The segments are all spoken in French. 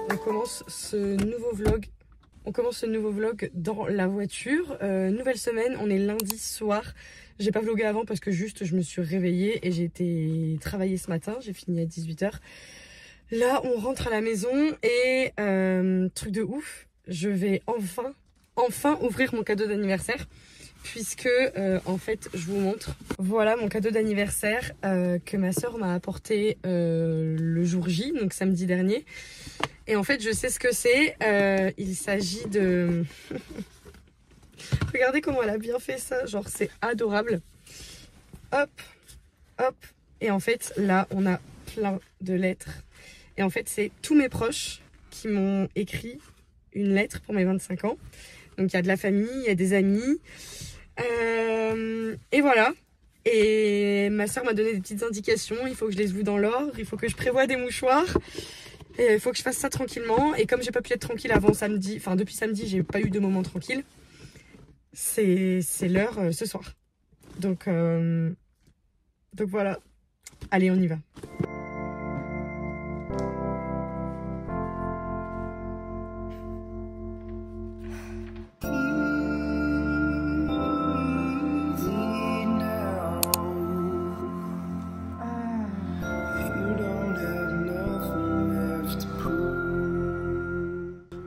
On commence ce nouveau vlog dans la voiture. Nouvelle semaine, on est lundi soir. J'ai pas vlogué avant parce que juste je me suis réveillée et j'ai été travailler ce matin. J'ai fini à 18 h. Là, on rentre à la maison et truc de ouf, je vais enfin ouvrir mon cadeau d'anniversaire. Puisque en fait je vous montre, voilà mon cadeau d'anniversaire que ma soeur m'a apporté le jour J, donc samedi dernier. Et en fait je sais ce que c'est, il s'agit de... Regardez comment elle a bien fait ça, genre c'est adorable. Hop, hop, et en fait là on a plein de lettres. Et en fait c'est tous mes proches qui m'ont écrit une lettre pour mes 25 ans. Donc il y a de la famille, il y a des amis. Et voilà. Et ma soeur m'a donné des petites indications. Il faut que je les loue dans l'ordre. Il faut que je prévoie des mouchoirs. Et il faut que je fasse ça tranquillement. Et comme j'ai pas pu être tranquille avant samedi, enfin depuis samedi, j'ai pas eu de moment tranquille. C'est l'heure ce soir. Donc voilà. Allez, on y va.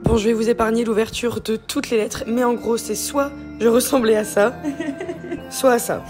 Bon, je vais vous épargner l'ouverture de toutes les lettres, mais en gros, c'est soit je ressemblais à ça, soit à ça.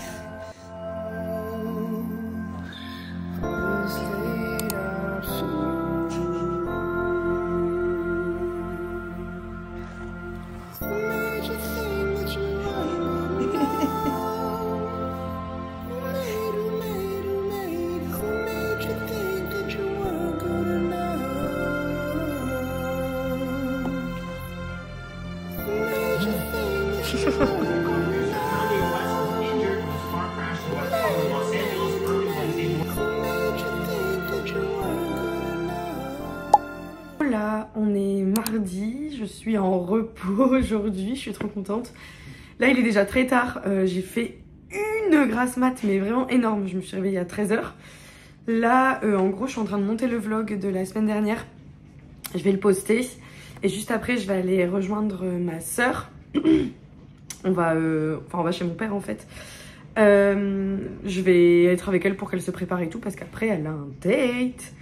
Voilà, on est mardi, je suis en repos aujourd'hui, je suis trop contente. Là il est déjà très tard, j'ai fait une grasse mat mais vraiment énorme, je me suis réveillée à 13 h. Là en gros je suis en train de monter le vlog de la semaine dernière, je vais le poster et juste après je vais aller rejoindre ma soeur. On va chez mon père en fait. Je vais être avec elle pour qu'elle se prépare et tout parce qu'après elle a un date.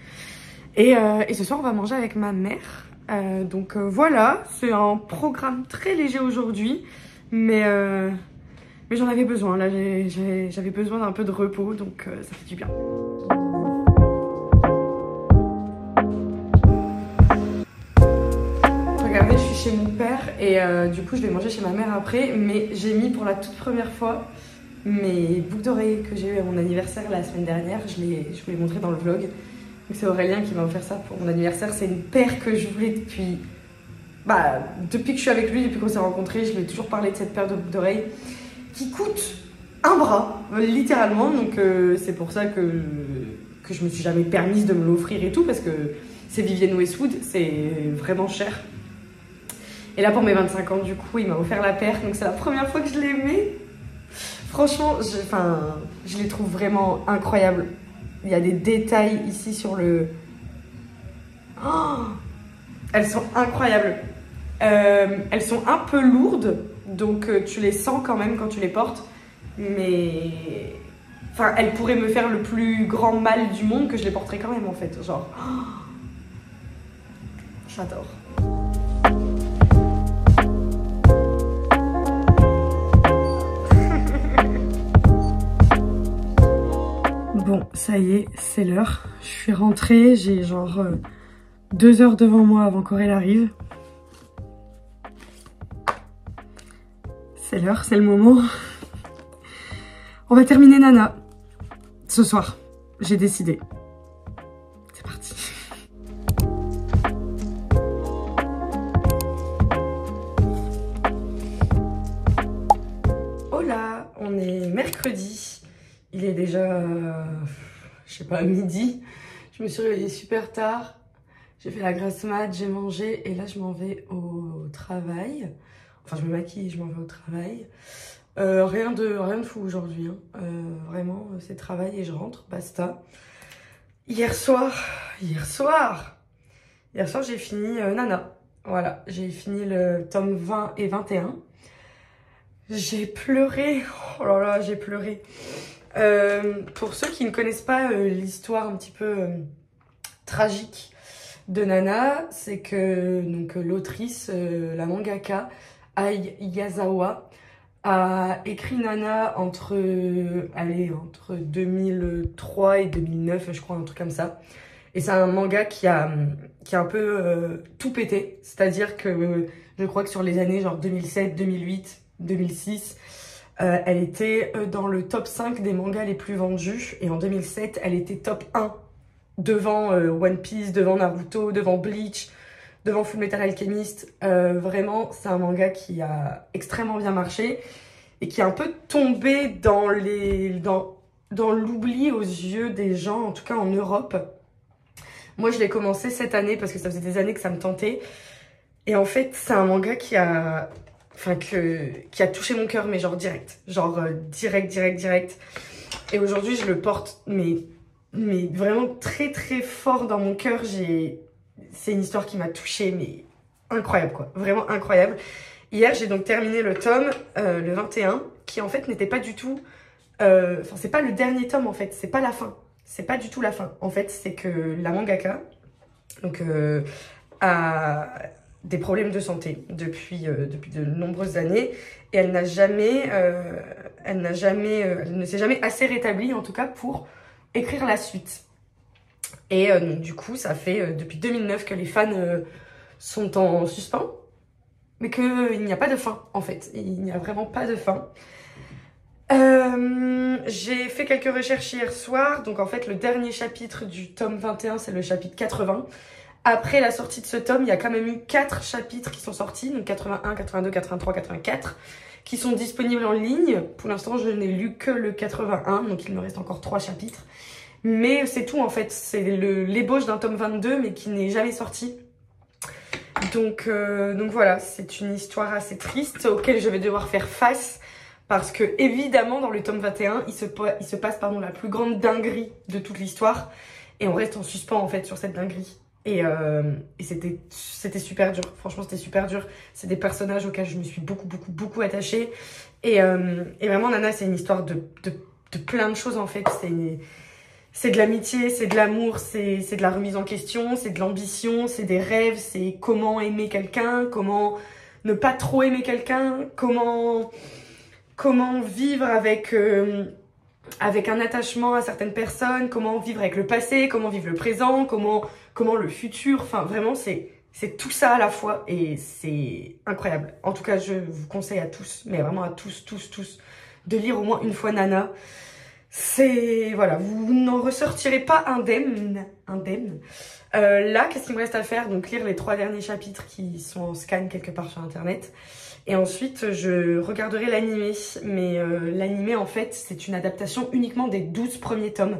Et ce soir on va manger avec ma mère. Donc voilà, c'est un programme très léger aujourd'hui. Mais j'en avais besoin, là j'avais besoin d'un peu de repos, donc ça fait du bien. Regardez, je suis chez mon père et du coup je vais manger chez ma mère après. Mais j'ai mis pour la toute première fois mes boucles d'oreilles que j'ai eu à mon anniversaire la semaine dernière. Je vous les montrer dans le vlog. C'est Aurélien qui m'a offert ça pour mon anniversaire. C'est une paire que je voulais depuis que je suis avec lui, depuis qu'on s'est rencontrés. Je lui ai toujours parlé de cette paire de boucles d'oreilles qui coûte un bras, littéralement. Donc c'est pour ça que je me suis jamais permise de me l'offrir et tout, parce que c'est Vivienne Westwood, c'est vraiment cher. Et là pour mes 25 ans, du coup, il m'a offert la paire. Donc c'est la première fois que je les mets. Franchement, je les trouve vraiment incroyables. Il y a des détails ici sur le... Oh, elles sont incroyables. Elles sont un peu lourdes, donc tu les sens quand même quand tu les portes. Mais... Enfin, elles pourraient me faire le plus grand mal du monde que je les porterais quand même en fait. Genre... Oh, j'adore. Bon, ça y est, c'est l'heure. Je suis rentrée, j'ai genre 2 heures devant moi avant qu'Aurel arrive. C'est l'heure, c'est le moment. On va terminer Nana ce soir. J'ai décidé. C'est parti. Hola, on est mercredi. Il est déjà, je sais pas, midi. Je me suis réveillée super tard. J'ai fait la grasse mat, j'ai mangé et là je m'en vais au travail. Enfin, je me maquille et je m'en vais au travail. Rien de fou aujourd'hui. Hein. Vraiment, c'est travail et je rentre, basta. Hier soir, il y Hier soir, j'ai fini Nana. Voilà, j'ai fini le tome 20 et 21. J'ai pleuré. Oh là là, j'ai pleuré. Pour ceux qui ne connaissent pas l'histoire un petit peu tragique de Nana, c'est que l'autrice, la mangaka Ai Yazawa, a écrit Nana entre 2003 et 2009, je crois, un truc comme ça. Et c'est un manga qui a un peu tout pété. C'est-à-dire que je crois que sur les années genre 2007, 2008, 2006, elle était dans le top 5 des mangas les plus vendus. Et en 2007, elle était top 1 devant One Piece, devant Naruto, devant Bleach, devant Fullmetal Alchemist. Vraiment, c'est un manga qui a extrêmement bien marché et qui est un peu tombé dans l'oubli aux yeux des gens, en tout cas en Europe. Moi, je l'ai commencé cette année parce que ça faisait des années que ça me tentait. Et en fait, c'est un manga qui a touché mon cœur, mais genre direct. Genre direct. Et aujourd'hui, je le porte, mais vraiment très très fort dans mon cœur. C'est une histoire qui m'a touchée, mais incroyable quoi. Vraiment incroyable. Hier, j'ai donc terminé le tome, le 21, qui en fait n'était pas du tout... Enfin, c'est pas le dernier tome en fait, c'est pas la fin. C'est pas du tout la fin. En fait, c'est que la mangaka a des problèmes de santé depuis de nombreuses années et elle ne s'est jamais assez rétablie en tout cas pour écrire la suite. Et du coup, ça fait depuis 2009 que les fans sont en suspens, mais qu'il n'y a pas de fin en fait. Il n'y a vraiment pas de fin. J'ai fait quelques recherches hier soir, donc en fait le dernier chapitre du tome 21 c'est le chapitre 80. Après la sortie de ce tome, il y a quand même eu 4 chapitres qui sont sortis, donc 81, 82, 83, 84, qui sont disponibles en ligne. Pour l'instant je n'ai lu que le 81, donc il me reste encore 3 chapitres. Mais c'est tout en fait, c'est l'ébauche d'un tome 22 mais qui n'est jamais sorti. Donc voilà, c'est une histoire assez triste auquel je vais devoir faire face. Parce que, évidemment, dans le tome 21, il se passe la plus grande dinguerie de toute l'histoire. Et on reste en suspens, en fait, sur cette dinguerie. Et c'était super dur. Franchement, c'était super dur. C'est des personnages auxquels je me suis beaucoup attachée. Et vraiment, Nana, c'est une histoire de plein de choses, en fait. C'est de l'amitié, c'est de l'amour, c'est de la remise en question, c'est de l'ambition, c'est des rêves, c'est comment aimer quelqu'un, comment ne pas trop aimer quelqu'un, comment vivre avec un attachement à certaines personnes, comment vivre avec le passé, comment vivre le présent, comment le futur. Enfin, vraiment, c'est tout ça à la fois et c'est incroyable. En tout cas, je vous conseille à tous, mais vraiment à tous, de lire au moins une fois Nana. Voilà, vous n'en ressortirez pas indemne. Là, qu'est-ce qu'il me reste à faire? Donc, lire les 3 derniers chapitres qui sont en scan quelque part sur Internet. Et ensuite, je regarderai l'animé. Mais l'animé, en fait, c'est une adaptation uniquement des 12 premiers tomes.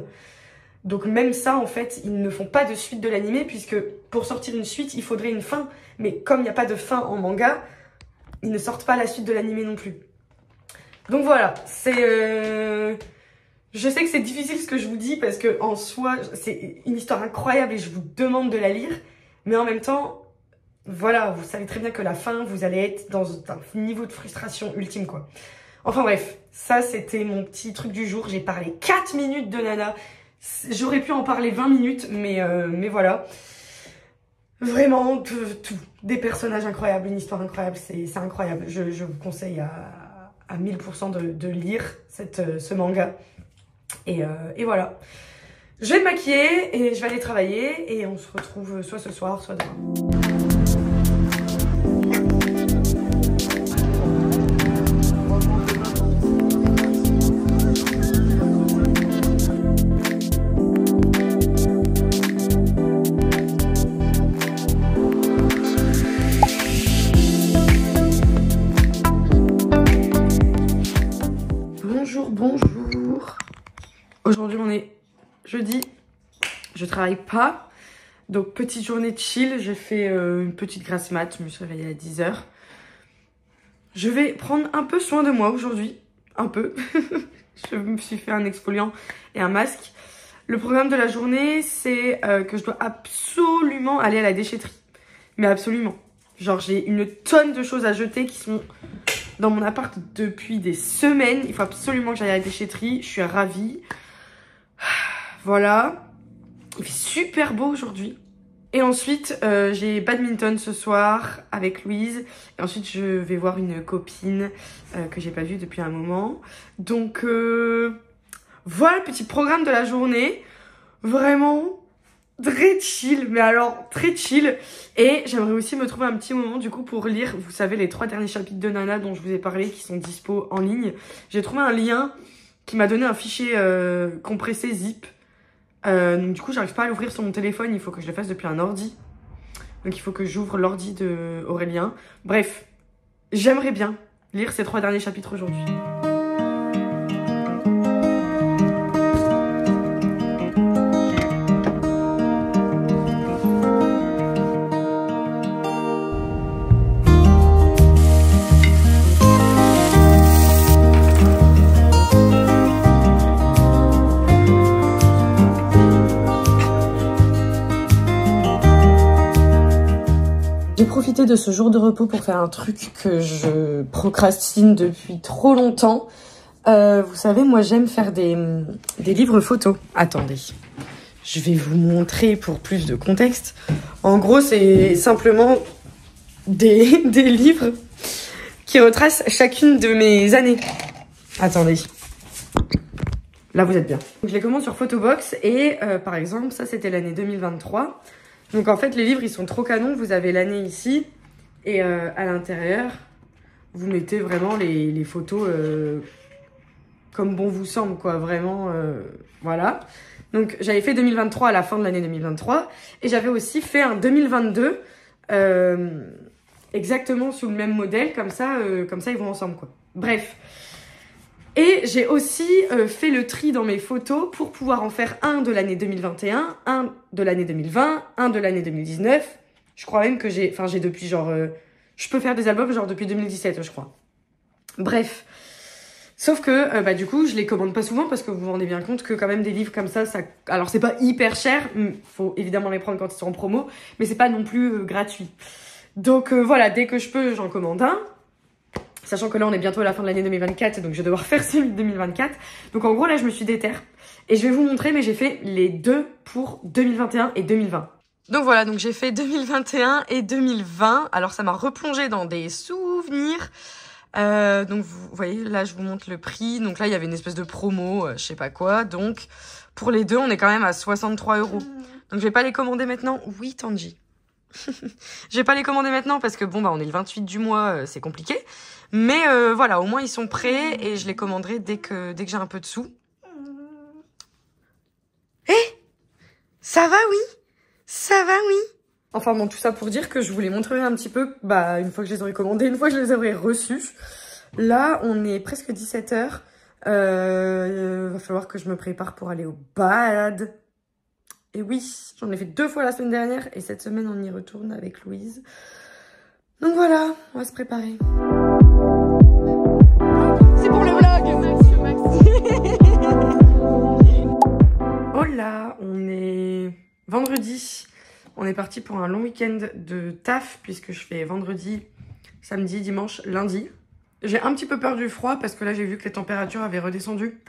Donc même ça, en fait, ils ne font pas de suite de l'animé, puisque pour sortir une suite, il faudrait une fin. Mais comme il n'y a pas de fin en manga, ils ne sortent pas la suite de l'animé non plus. Donc voilà, je sais que c'est difficile ce que je vous dis, parce que en soi, c'est une histoire incroyable et je vous demande de la lire. Mais en même temps... Voilà, vous savez très bien que la fin, vous allez être dans un niveau de frustration ultime, quoi. Enfin bref, ça c'était mon petit truc du jour. J'ai parlé 4 minutes de Nana. J'aurais pu en parler 20 minutes, mais voilà. Vraiment, tout. Des personnages incroyables, une histoire incroyable, c'est incroyable. Je vous conseille à 1000% de lire ce manga. Et voilà. Je vais me maquiller et je vais aller travailler et on se retrouve soit ce soir, soit demain. Bonjour. Aujourd'hui on est jeudi, je travaille pas, donc petite journée de chill, j'ai fait une petite grasse mat, je me suis réveillée à 10 h. Je vais prendre un peu soin de moi aujourd'hui, un peu. Je me suis fait un exfoliant et un masque. Le programme de la journée, c'est que je dois absolument aller à la déchetterie. Mais absolument. Genre, j'ai une tonne de choses à jeter qui sont dans mon appart depuis des semaines. Il faut absolument que j'aille à la déchetterie. Je suis ravie. Voilà. Il fait super beau aujourd'hui. Et ensuite, j'ai badminton ce soir avec Louise. Et ensuite, je vais voir une copine que j'ai pas vue depuis un moment. Donc, voilà le petit programme de la journée. Vraiment très chill. Mais alors, très chill. Et j'aimerais aussi me trouver un petit moment du coup pour lire, vous savez, les 3 derniers chapitres de Nana dont je vous ai parlé qui sont dispo en ligne. J'ai trouvé un lien qui m'a donné un fichier compressé zip. Donc du coup j'arrive pas à l'ouvrir sur mon téléphone, il faut que je le fasse depuis un ordi. Donc il faut que j'ouvre l'ordi de Aurélien. Bref, j'aimerais bien lire ces 3 derniers chapitres aujourd'hui. J'ai profité de ce jour de repos pour faire un truc que je procrastine depuis trop longtemps. Vous savez, moi j'aime faire des livres photos. Attendez, je vais vous montrer pour plus de contexte. En gros, c'est simplement des livres qui retracent chacune de mes années. Attendez. Là, vous êtes bien. Donc, je les commande sur Photobox et par exemple, ça c'était l'année 2023. Donc en fait, les livres, ils sont trop canons. Vous avez l'année ici et à l'intérieur, vous mettez vraiment les photos comme bon vous semble, quoi. Vraiment, voilà. Donc j'avais fait 2023 à la fin de l'année 2023 et j'avais aussi fait un 2022 exactement sous le même modèle. Comme ça, ils vont ensemble, quoi. Bref. Et j'ai aussi fait le tri dans mes photos pour pouvoir en faire un de l'année 2021, un de l'année 2020, un de l'année 2019. Je crois même que j'ai depuis genre... je peux faire des albums genre depuis 2017, je crois. Bref. Sauf que, du coup, je les commande pas souvent parce que vous vous rendez bien compte que quand même des livres comme ça... Alors, c'est pas hyper cher. Faut évidemment les prendre quand ils sont en promo. Mais c'est pas non plus gratuit. Donc, voilà, dès que je peux, j'en commande un. Sachant que là, on est bientôt à la fin de l'année 2024, donc je vais devoir faire celui de 2024. Donc en gros, là, je me suis déterre. Et je vais vous montrer, mais j'ai fait les deux pour 2021 et 2020. Donc voilà, donc j'ai fait 2021 et 2020. Alors ça m'a replongé dans des souvenirs. Donc vous voyez, là, je vous montre le prix. Donc là, il y avait une espèce de promo, je sais pas quoi. Donc pour les deux, on est quand même à 63 €. Donc je vais pas les commander maintenant. Oui, Tanji. Je vais pas les commander maintenant parce que bon, bah on est le 28 du mois, c'est compliqué. Mais voilà, au moins ils sont prêts et je les commanderai dès que j'ai un peu de sous. Ça va, oui. Ça va, oui. Enfin bon, tout ça pour dire que je voulais montrer un petit peu, une fois que je les aurai commandés, une fois que je les aurai reçus. Là, on est presque 17 h. Va falloir que je me prépare pour aller au bal. Et oui, j'en ai fait 2 fois la semaine dernière et cette semaine on y retourne avec Louise. Donc voilà, on va se préparer. C'est pour le vlog. Oh là, on est vendredi. On est parti pour un long week-end de taf puisque je fais vendredi, samedi, dimanche, lundi. J'ai un petit peu peur du froid parce que là j'ai vu que les températures avaient redescendu.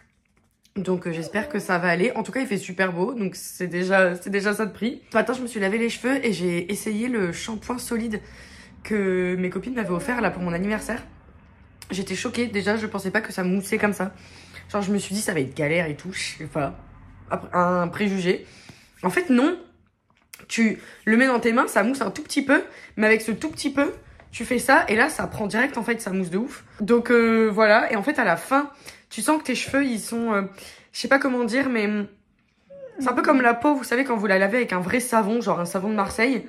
Donc j'espère que ça va aller. En tout cas, il fait super beau, donc c'est déjà ça de prix. Ce matin, je me suis lavé les cheveux et j'ai essayé le shampoing solide que mes copines m'avaient offert là pour mon anniversaire. J'étais choquée. Déjà, je pensais pas que ça moussait comme ça. Genre, je me suis dit ça va être galère et tout. Je sais pas. Un préjugé. En fait, non. Tu le mets dans tes mains, ça mousse un tout petit peu. Mais avec ce tout petit peu, tu fais ça et là, ça prend direct. En fait, ça mousse de ouf. Donc voilà. Et en fait, à la fin... Tu sens que tes cheveux, ils sont... je sais pas comment dire, mais... C'est un peu comme la peau, vous savez, quand vous la lavez avec un vrai savon, genre un savon de Marseille.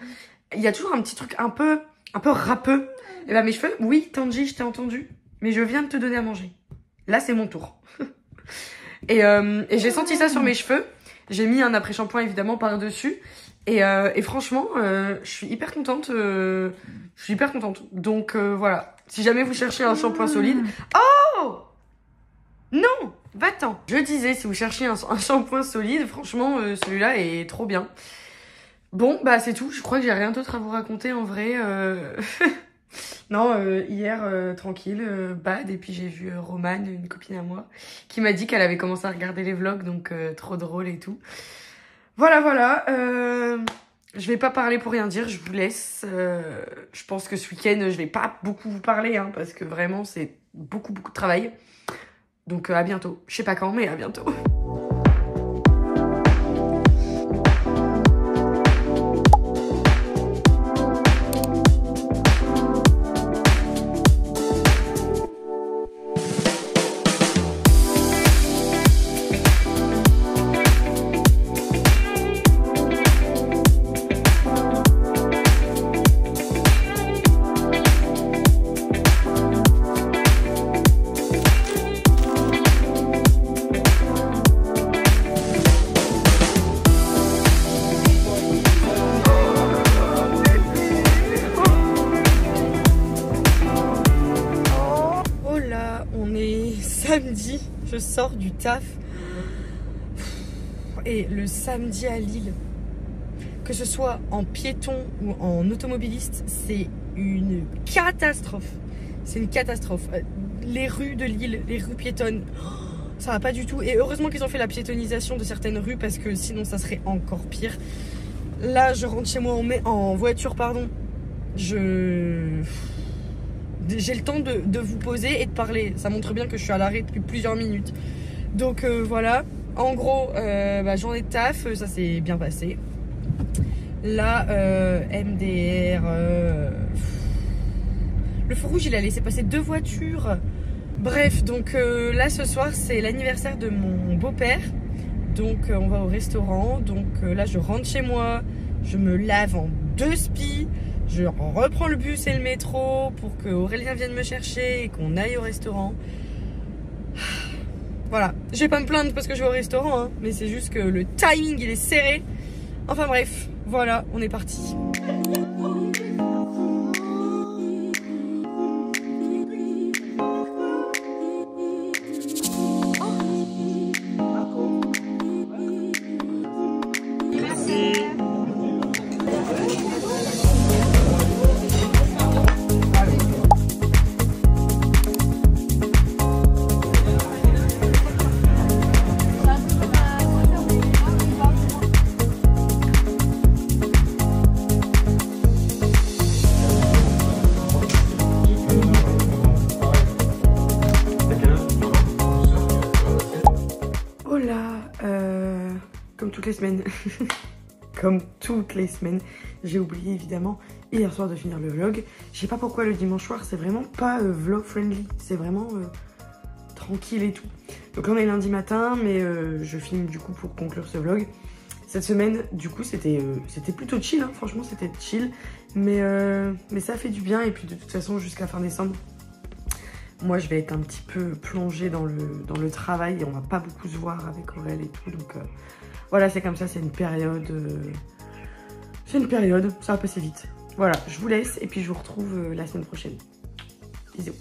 Il y a toujours un petit truc un peu râpeux. Et mes cheveux... Oui, Tanji, je t'ai entendu. Mais je viens de te donner à manger. Là, c'est mon tour. et j'ai senti ça sur mes cheveux. J'ai mis un après-shampoing, évidemment, par-dessus. Et franchement, je suis hyper contente. Donc, voilà. Si jamais vous cherchez un shampoing solide... Oh! Non, va-t'en. Je disais, si vous cherchez un shampoing solide, franchement, celui-là est trop bien. Bon, bah c'est tout. Je crois que j'ai rien d'autre à vous raconter en vrai. Non, hier, tranquille, bad. Et puis j'ai vu Romane, une copine à moi, qui m'a dit qu'elle avait commencé à regarder les vlogs, donc trop drôle et tout. Voilà. Je vais pas parler pour rien dire, je vous laisse. Je pense que ce week-end, je vais pas beaucoup vous parler, hein, parce que vraiment, c'est beaucoup de travail. Donc à bientôt. Je sais pas quand, mais à bientôt. Samedi, je sors du taf et le samedi à Lille, que ce soit en piéton ou en automobiliste, c'est une catastrophe. C'est une catastrophe. Les rues de Lille, les rues piétonnes, ça va pas du tout. Et heureusement qu'ils ont fait la piétonisation de certaines rues parce que sinon ça serait encore pire. Là, je rentre chez moi en voiture, pardon. J'ai le temps de vous poser et de parler. Ça montre bien que je suis à l'arrêt depuis plusieurs minutes. Donc voilà. En gros, journée de taf, ça s'est bien passé. Là, MDR... Le feu rouge, il a laissé passer 2 voitures. Bref, donc là, ce soir, c'est l'anniversaire de mon beau-père. Donc on va au restaurant. Donc là, je rentre chez moi. Je me lave en 2 spies. Je reprends le bus et le métro pour que Aurélien vienne me chercher et qu'on aille au restaurant. Voilà, je vais pas me plaindre parce que je vais au restaurant, hein, mais c'est juste que le timing il est serré. Enfin bref, voilà, on est parti. Comme toutes les semaines, comme toutes les semaines, j'ai oublié évidemment hier soir de finir le vlog. Je sais pas pourquoi le dimanche soir c'est vraiment pas vlog friendly, c'est vraiment tranquille et tout. Donc là on est lundi matin, mais je filme du coup pour conclure ce vlog. Cette semaine du coup c'était plutôt chill, hein. Franchement c'était chill, mais ça fait du bien. Et puis de toute façon jusqu'à fin décembre, moi je vais être un petit peu plongée dans le travail et on va pas beaucoup se voir avec Aurel et tout, donc voilà, c'est comme ça, c'est une période, ça va passer vite. Voilà, je vous laisse et puis je vous retrouve la semaine prochaine. Bisous.